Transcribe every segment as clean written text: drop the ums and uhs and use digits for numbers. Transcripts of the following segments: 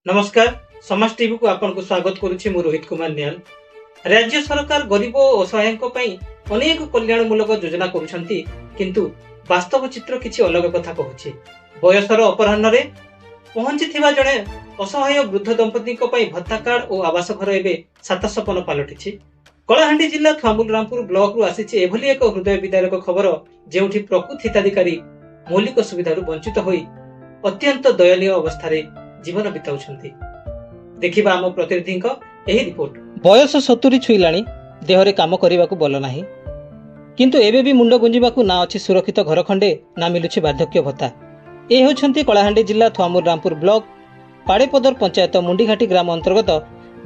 नमस्कार समाज टीवी को आपन को स्वागत करुछि मु रोहित कुमार नियाल। राज्य सरकार गरीब और असहायक पई अनेक कल्याणमूलक योजना करूछंती किंतु वास्तव चित्र किछि अलग कथा कहूछि। बयसर अपराह्न रे पहुंचीथिबा जणे असहाय वृद्ध दंपति को पई भत्ता कार्ड और आवास घर एबे सात सपन पालटिछि। कलाहांडी जिल्ला थामुल रामपुर ब्लॉक रु आसीछि एभली एक हृदय विदारक खबर जेउठी प्रकृत हिताधिकारी मौलिक सुविधारु वंचित होई अत्यंत दयनीय अवस्था रे जीवन बिताउछंती। देखिबा आम प्रतिनिधि को एही रिपोर्ट। बयस 70 छुईलाणी देहरे काम करिबाकू बल नाही किंतु एबे भी मुंड गुंजिबाकू ना अछि सुरक्षित घर खंडे ना मिलुछि बार्धक्य भत्ता। ए होछंती कलाहांडी जिल्ला थामुल रामपुर ब्लॉक पाड़ेपदर पंचायत मुंडीघाटी ग्राम अंतर्गत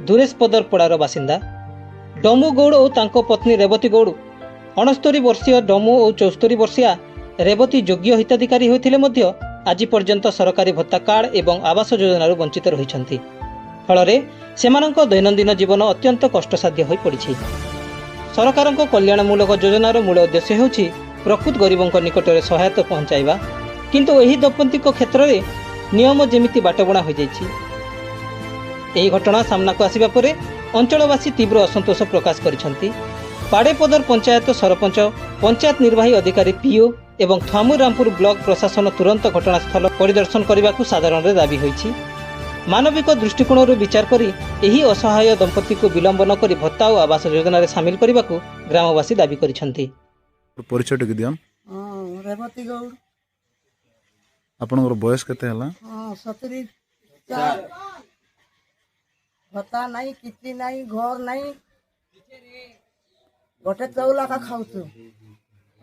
दुरेशपदर पड़ार बासिंदा डमु गौड़ और तांको पत्नी रेवती गौड़ 69 वर्षीय डमु और 74 वर्षीय रेवती योग्य हिताधिकारी होइथिले मध्य आज पर्यंत सरकारी भत्ता कार्ड एवं आवास योजनार वंचित रहिछंती। फलरे सेमानंको दैनंदिन जीवन अत्यंत कष्टसाध्य होई पड़िछि। सरकारक कल्याणमूलक योजनार मूल उद्देश्य हेउछि प्रकृत गरीबंक निकटरे सहायता पहुंचाइबा किंतु एही दंपतिक क्षेत्र में नियम जेमिति बाटबणा हो जाइछि। एही घटना सामना को आसिबा परे अंचलवासी तीव्र असंतोष प्रकाश करिसंती। पाड़ेपदर पंचायत सरपंच पंचायत निर्वाही अधिकारी पीओ एवं थामुल रामपुर ब्लॉक प्रशासन तुरंत घटनास्थल परिदर्शन करने को साधारण दाबी होइछि। मानविक दृष्टिकोण विचार करी एही असहाय दंपति को विलंब न करी भत्ता और आवास योजना रे शामिल करने को ग्रामवासी दाबी करिसंती। परिचय टिक दियम। रेवती गौड़। आपनकर बयस केते हला? 70। भत्ता नहीं, किछि नहीं, घर नहीं, गोटे चौला का खाउछु।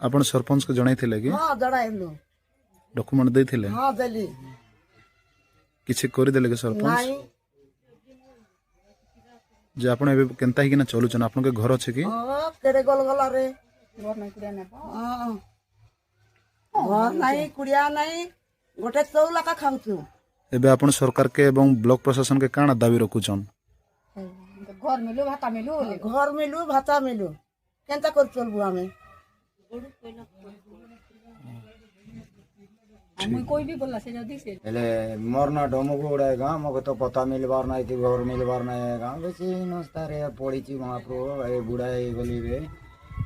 आपण सरपंच को जणाइथिले कि? हां जणाइलु। डॉक्यूमेंट देथिले? हां देली। किछि करि देले के सरपंच? नहीं। जे आपण एबे केनता ही कि ना चलुछन आपण के घर अछि कि? हां केरे गलगला रे। घर नहीं कुड़िया नहीं। हां घर नहीं कुड़िया नहीं, गोटे चौला का खाउछु। एबे आपण सरकार के एवं ब्लॉक प्रशासन के काना दाबी रखुछन? घर मिलु भाता मिलु। घर मिलु भाता मिलु केनता कर चलबु हमें? कोई भी बोला से जल्दी से हेले मोर ना डमु गोड़े गा मको तो पता मिलबार नाही कि घर मिलबार नाही गा बेसी नस्ता रे पड़ीची महाप्रो ए बुढ़ा ए गली रे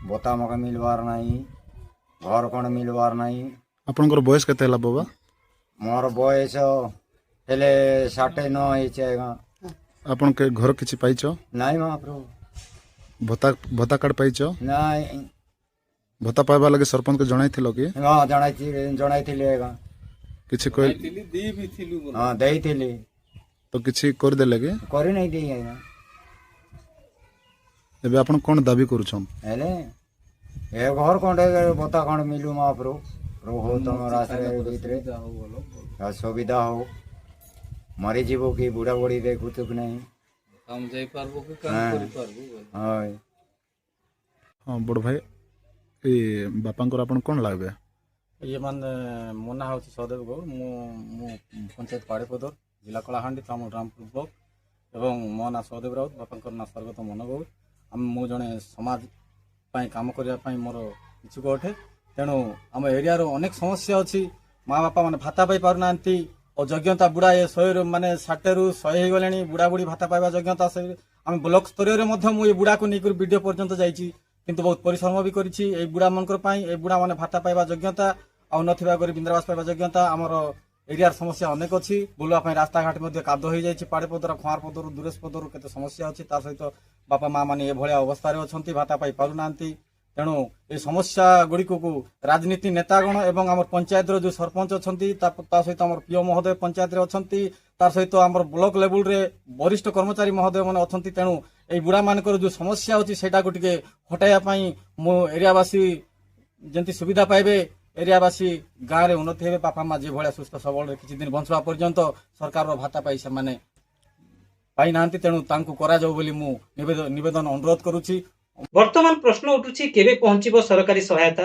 बता मका मिलबार नाही घर कोन मिलबार नाही। आपनकर बयस केते हला बाबा? मोर बयस हेले 69 हिचे गा। आपन के घर किछि पाइछो? नाही महाप्रो। भत्ता कार्ड पाइछो? नाही। भत्ता पाइबा लगे सरपंच को जणाइथिलो कि? हां जणाइथिले गा। किछि कोइ हां देइथिले तो किछि कर देले कि? करि नाही देई गा। एबे आपन कोन दाबी करूछन? हेले ए घर कोंडे बता कोन मिलु महाप्रो रो हो तमर आश्रय भीतरे सुविधा हो मरी जीवो कि बुढ़ा बुढ़ी देखु तो नहीं हम जाई पारबो कि काम करि पारबो। हां हां बड़ भाई ए बापांकर आपन कोन लागबे? ये मन मोना होछि सदेव गौड़ मु पंचायत पाड़ेपदर जिला कलाहांडी थामुल रामपुर ब्लॉक एवं मो ना सदेव राउत बापांकर ना स्वर्गत मन गौड़। मु जने समाज पाई काम करिया पाई मोर इच्छुक अठे तेणु आम एरिया रो अनेक समस्या अछि। माँ बापा माने भाता पाई पारु नांती और योग्यता बुढ़ा ये 100 माने 60 रु 100 हे गलेनी बुढ़ा बुढ़ी भाता पाइबा योग्यता से आम ब्लॉक स्तर रे मध्य मु ये बुढ़ा को नेकर वीडियो पर्यंत जाईची किंतु बहुत परिश्रम भी करिछि। ए बुढ़ा मनकर पाई ए बुढ़ा माने भाता पाइबा योग्यता आ नथिबा गरीब इंद्रावास पाइबा योग्यता हमर एरिया समस्या अनेक अछि। बुलवा पाई रास्ता घाट मध्य कादो हो जाईछि। पाड़ेपदर खुआरपदर दुरेशपदर केते समस्या अछि। तार सहित बापा माँ माने ए भलिया अवस्था रे अछंती भाता पाई पारु नांती। तेणु ये समस्या गुड़ी को राजनीति नेतागण एवं आम पंचायत जो सरपंच अच्छा सहित आम पीओ महोदय पंचायत अच्छा तार सहित आम ब्लॉक लेवल रे वरिष्ठ कर्मचारी महोदय मैंने अच्छा। तेणु ये बुढ़ा मान जो समस्या अच्छी से हटाई मो एरियावासी जमी सुविधा पाइबे एरियावासी गाँव में उन्नति हे बापा माँ जो भाया सुस्थ सबल किसी दिन बंचवा पर्यंत सरकार भाता पाई से पाई ना। तेणु करा जाऊ बोली मु निवेदन अनुरोध करुछि। वर्तमान प्रश्न उठुछि केबे पहुंचिबो सरकारी सहायता?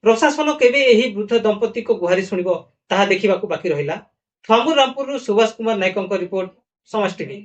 प्रशासन केबे एही वृद्ध दंपति को गुहारी सुनिबो ताहा देखिबाकू बाकी रहिला। थामुल रामपुर सुभाष कुमार नायकଙ୍କ रिपोर्ट समाज टीवी।